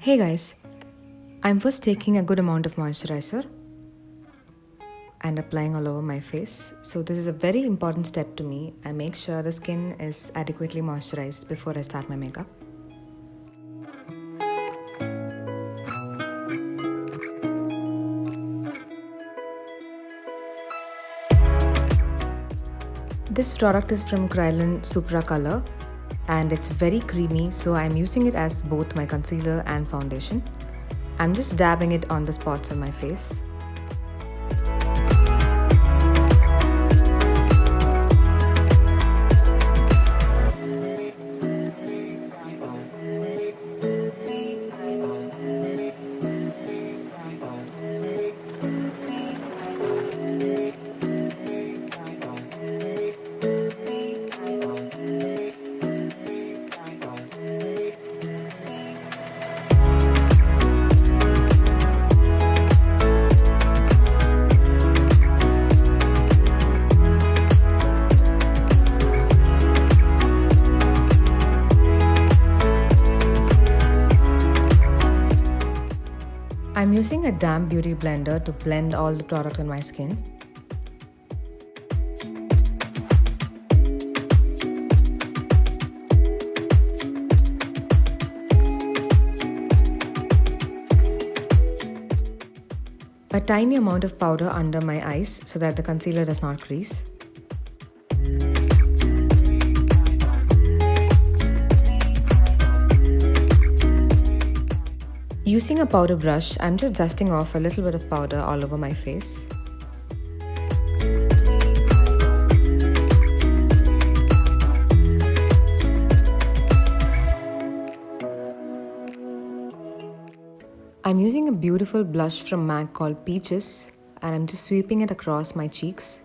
Hey guys, I'm first taking a good amount of moisturizer and applying all over my face. So this is a very important step to me. I make sure the skin is adequately moisturized before I start my makeup. This product is from Kryolan Supracolor and it's very creamy, so I'm using it as both my concealer and foundation. I'm just dabbing it on the spots on my face. I'm using a damp beauty blender to blend all the product on my skin. A tiny amount of powder under my eyes so that the concealer does not crease. Using a powder brush, I'm just dusting off a little bit of powder all over my face. I'm using a beautiful blush from MAC called Peaches and I'm just sweeping it across my cheeks.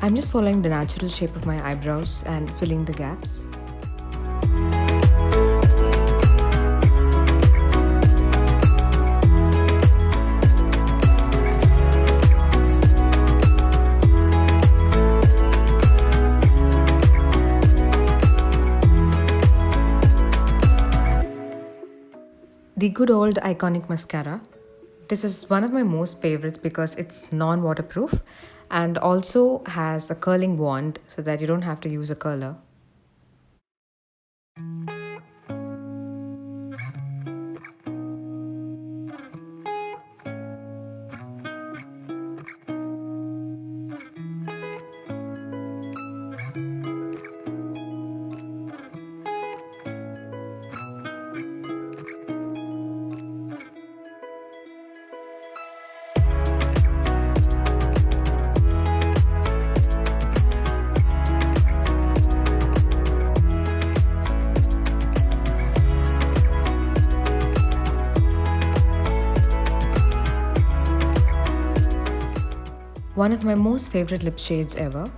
I'm just following the natural shape of my eyebrows and filling the gaps. The good old eyeconic mascara. This is one of my most favorites because it's non-waterproof and also has a curling wand so that you don't have to use a curler. One of my most favorite lip shades ever.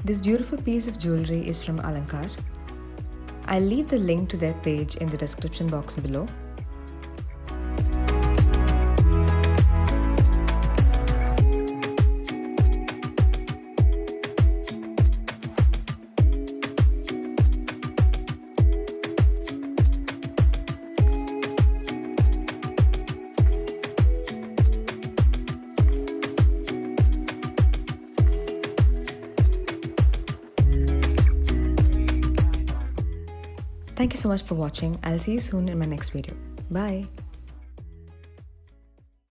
This beautiful piece of jewelry is from Alankaar. I'll leave the link to their page in the description box below. Thank you so much for watching. I'll see you soon in my next video. Bye.